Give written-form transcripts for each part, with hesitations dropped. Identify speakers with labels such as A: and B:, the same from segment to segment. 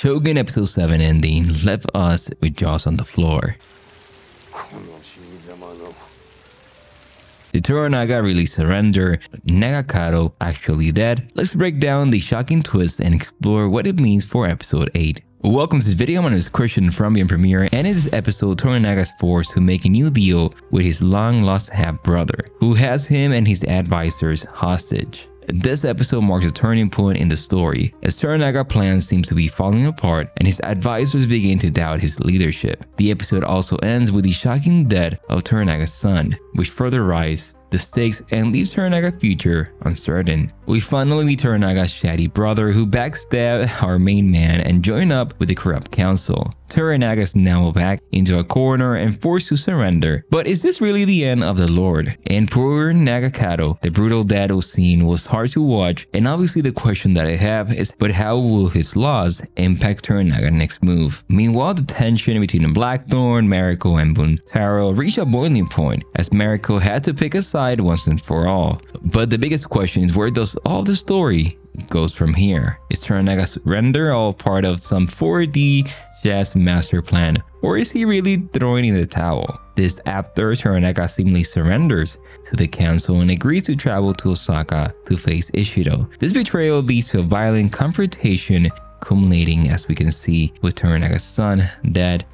A: Chogen episode 7 ending left us with jaws on the floor. The Toranaga really surrender, but Nagakado actually dead. Let's break down the shocking twist and explore what it means for episode 8. Welcome to this video. My name is Christian from Beyond Premiere, and in this episode, Toranaga is forced to make a new deal with his long-lost half-brother, who has him and his advisors hostage. This episode marks a turning point in the story, as Toranaga's plan seems to be falling apart and his advisors begin to doubt his leadership. The episode also ends with the shocking death of Toranaga's son, which further raises the stakes and leaves Toranaga's future uncertain. We finally meet Toranaga's shady brother who backstabbed our main man and joined up with the corrupt council. Toranaga is now back into a corner and forced to surrender. But is this really the end of the Lord? And poor Nagakado, the brutal battle scene was hard to watch, and obviously the question that I have is, but how will his loss impact Toranaga's next move? Meanwhile, the tension between Blackthorn, Mariko, and Buntaro reached a boiling point, as Mariko had to pick a side once and for all. But the biggest question is, where does all the story goes from here? Is Toranaga's surrender all part of some 4D chess master plan, or is he really throwing in the towel? This after Toranaga seemingly surrenders to the council and agrees to travel to Osaka to face Ishido. This betrayal leads to a violent confrontation, culminating, as we can see, with Toranaga's son dead.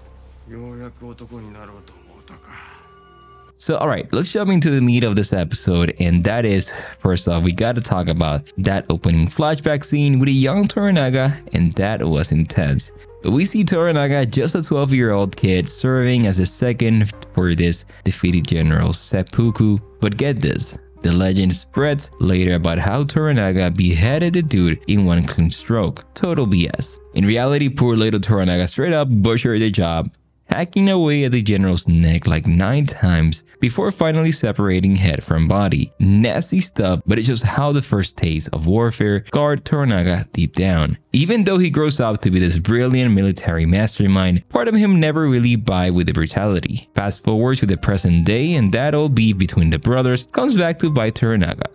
A: So alright, let's jump into the meat of this episode, and that is, first off, we gotta talk about that opening flashback scene with a young Toranaga, and that was intense. We see Toranaga, just a 12-year-old kid, serving as a second for this defeated general Seppuku. But get this, the legend spreads later about how Toranaga beheaded the dude in one clean stroke. Total BS. In reality, poor little Toranaga straight up butchered the job, hacking away at the general's neck like 9 times before finally separating head from body. Nasty stuff, but it shows how the first taste of warfare scarred Toranaga deep down. Even though he grows up to be this brilliant military mastermind, part of him never really buys with the brutality. Fast forward to the present day, and that old beef between the brothers comes back to bite Toranaga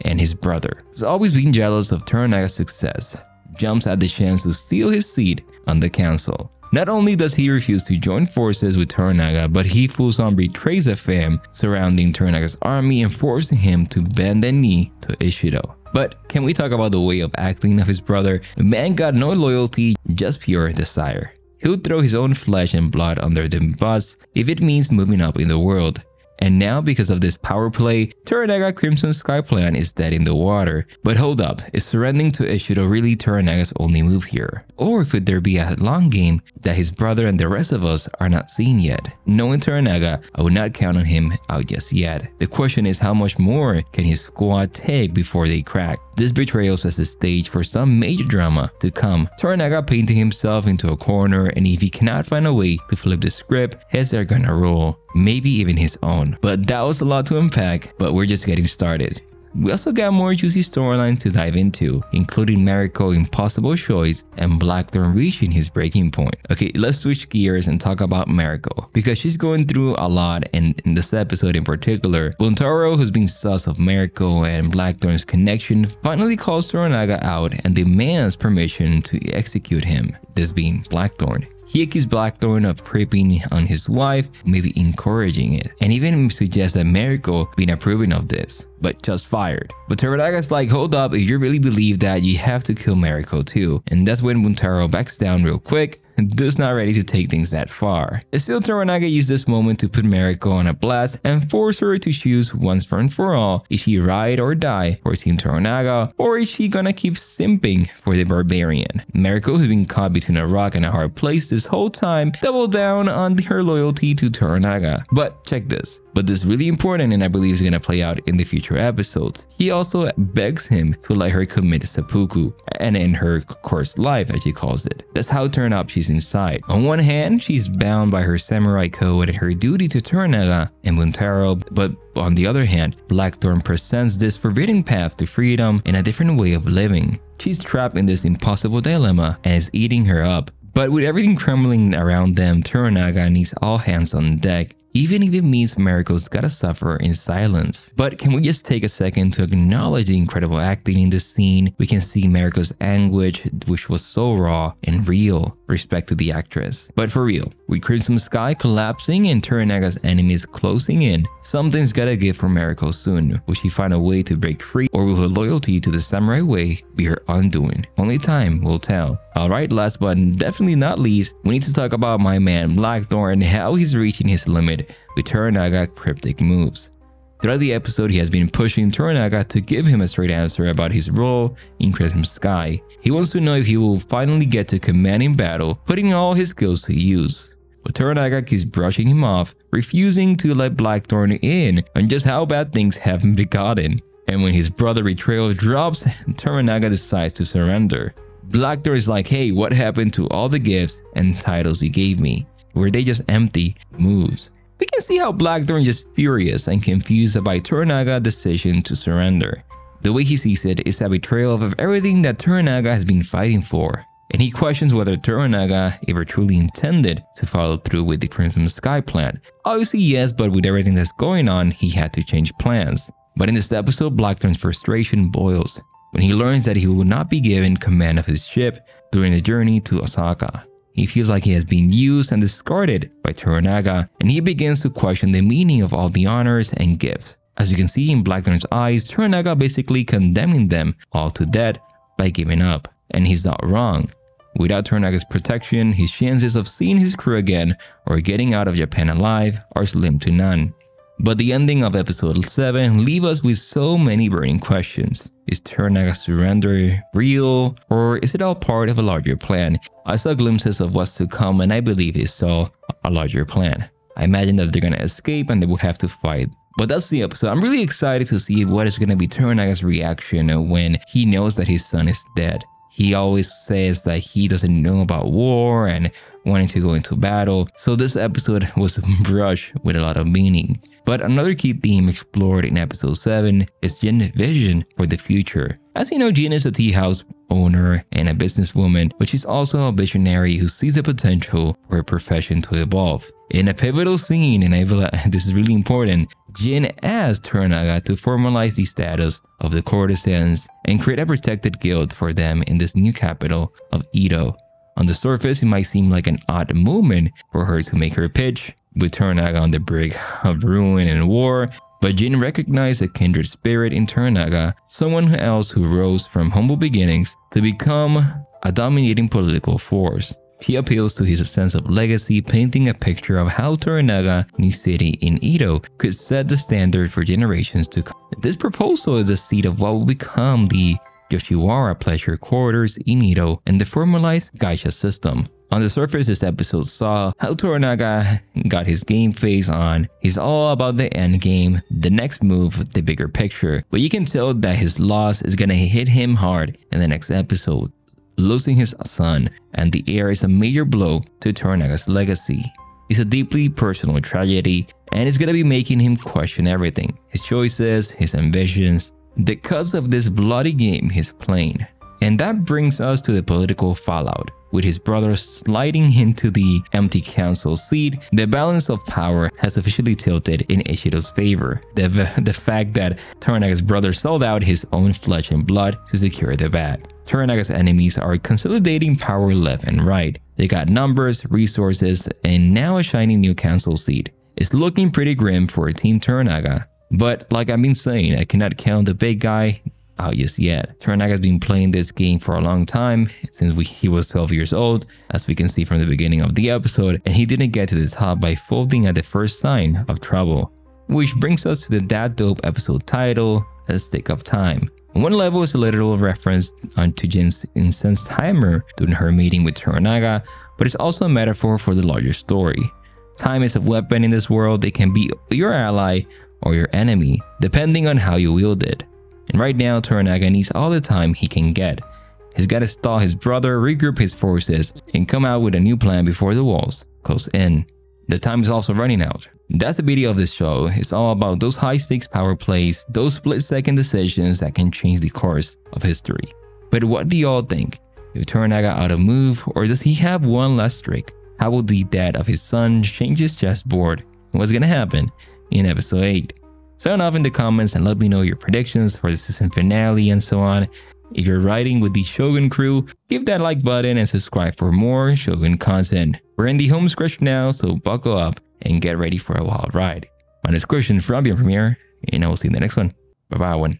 A: and his brother, who's always been jealous of Toranaga's success, jumps at the chance to steal his seat on the council. Not only does he refuse to join forces with Toranaga, but he full-on betrays the fam surrounding Toranaga's army and forcing him to bend the knee to Ishido. But can we talk about the way of acting of his brother? The man got no loyalty, just pure desire. He'll throw his own flesh and blood under the bus if it means moving up in the world. And now, because of this power play, Toranaga Crimson Sky plan is dead in the water. But hold up, is surrendering to Ishido really Toranaga's only move here? Or could there be a long game that his brother and the rest of us are not seeing yet? Knowing Toranaga, I would not count on him out just yet. The question is, how much more can his squad take before they crack? This betrayal sets the stage for some major drama to come. Toranaga painting himself into a corner, and if he cannot find a way to flip the script, heads are gonna roll. Maybe even his own. But that was a lot to unpack, but we're just getting started. We also got more juicy storylines to dive into, including Mariko's impossible choice and Blackthorn reaching his breaking point. Okay, let's switch gears and talk about Mariko, because she's going through a lot, and in this episode in particular, Buntaro, who's been sus of Mariko and Blackthorn's connection, finally calls Toranaga out and demands permission to execute him, this being Blackthorn. He accused Blackthorn of creeping on his wife, maybe encouraging it, and even suggests that Mariko been approving of this, but just fired. But Toranaga's like, hold up, if you really believe that, you have to kill Mariko too. And that's when Buntaro backs down real quick, and just not ready to take things that far. Still, Toranaga used this moment to put Mariko on a blast and force her to choose once and for all, is she ride or die for Team Toranaga, or is she gonna keep simping for the barbarian? Mariko, who's been caught between a rock and a hard place this whole time, doubled down on her loyalty to Toranaga. But check this. But this is really important, and I believe is gonna play out in the future episodes. He also begs him to let her commit seppuku and end her cursed life, as she calls it. That's how turned up she's inside. On one hand, she's bound by her samurai code and her duty to Toranaga and Buntaro, but on the other hand, Blackthorn presents this forbidding path to freedom and a different way of living. She's trapped in this impossible dilemma and is eating her up. But with everything crumbling around them, Toranaga needs all hands on deck. even if it means Mariko's gotta suffer in silence. But can we just take a second to acknowledge the incredible acting in this scene? We can see Mariko's anguish, which was so raw and real, respect to the actress. But for real, with Crimson Sky collapsing and Toranaga's enemies closing in, something's gotta give for Mariko soon. Will she find a way to break free, or will her loyalty to the samurai way be her undoing? Only time will tell. Alright, last but definitely not least, we need to talk about my man Blackthorn and how he's reaching his limit with Toranaga cryptic moves. Throughout the episode, he has been pushing Toranaga to give him a straight answer about his role in Crimson Sky. He wants to know if he will finally get to command in battle, putting all his skills to use. But Toranaga keeps brushing him off, refusing to let Blackthorn in on just how bad things have been gotten. And when his brother betrayal drops, Toranaga decides to surrender. Blackthorn is like, hey, what happened to all the gifts and titles you gave me? Were they just empty moves? We can see how Blackthorn is just furious and confused by Toranaga's decision to surrender. The way he sees it is a betrayal of everything that Toranaga has been fighting for. And he questions whether Toranaga ever truly intended to follow through with the Crimson Sky plan. Obviously yes, but with everything that's going on, he had to change plans. But in this episode, Blackthorn's frustration boils when he learns that he will not be given command of his ship during the journey to Osaka. He feels like he has been used and discarded by Toranaga, and he begins to question the meaning of all the honors and gifts. As you can see in Blackthorn's eyes, Toranaga basically condemning them all to death by giving up. And he's not wrong. Without Toranaga's protection, his chances of seeing his crew again or getting out of Japan alive are slim to none. But the ending of episode 7 leaves us with so many burning questions. Is Toranaga's surrender real, or is it all part of a larger plan? I saw glimpses of what's to come, and I believe he saw a larger plan. I imagine that they're gonna escape and they will have to fight. But that's the episode. I'm really excited to see what is gonna be Toranaga's reaction when he knows that his son is dead. He always says that he doesn't know about war and wanting to go into battle, so this episode was brushed with a lot of meaning. But another key theme explored in episode 7 is Jin's vision for the future. As you know, Jin is a tea house owner and a businesswoman, but she's also a visionary who sees the potential for her profession to evolve. In a pivotal scene, and I feel like this is really important, Jin asks Toranaga to formalize the status of the courtesans and create a protected guild for them in this new capital of Edo. On the surface, it might seem like an odd movement for her to make her pitch, with Toranaga on the brink of ruin and war, but Jin recognized a kindred spirit in Toranaga, someone else who rose from humble beginnings to become a dominating political force. He appeals to his sense of legacy, painting a picture of how Toranaga, new city in Edo, could set the standard for generations to come. This proposal is the seed of what will become the Yoshiwara pleasure quarters in Edo and the formalized geisha system. On the surface, this episode saw how Toranaga got his game face on. He's all about the end game, the next move, the bigger picture. But you can tell that his loss is gonna hit him hard in the next episode. Losing his son and the heir is a major blow to Toranaga's legacy. It's a deeply personal tragedy, and it's gonna be making him question everything. His choices, his ambitions, because of this bloody game he's playing. And that brings us to the political fallout. With his brother sliding into the empty council seat, the balance of power has officially tilted in Ishido's favor. The fact that Toranaga's brother sold out his own flesh and blood to secure the bag. Toranaga's enemies are consolidating power left and right. They got numbers, resources, and now a shiny new council seat. It's looking pretty grim for Team Toranaga. But like I've been saying, I cannot count the big guy out just yet. Toranaga's been playing this game for a long time, since he was 12 years old, as we can see from the beginning of the episode, and he didn't get to the top by folding at the first sign of trouble. Which brings us to the That Dope episode title, A Stick of Time. On one level, it's a literal reference to Jin's incensed timer during her meeting with Toranaga, but it's also a metaphor for the larger story. Time is a weapon in this world. It can be your ally or your enemy, depending on how you wield it. And right now, Toranaga needs all the time he can get. He's got to stall his brother, regroup his forces, and come out with a new plan before the walls close in. The time is also running out. That's the beauty of this show. It's all about those high-stakes power plays, those split-second decisions that can change the course of history. But what do y'all think? Is Toranaga out of move, or does he have one last trick? How will the death of his son change his chessboard what's gonna happen in episode 8. Sound off in the comments and let me know your predictions for the season finale and so on. If you're riding with the Shogun crew, give that like button and subscribe for more Shogun content. We're in the home stretch now, so buckle up and get ready for a wild ride. My name is Christian from Beyond Premiere, and I will see you in the next one. Bye bye, one.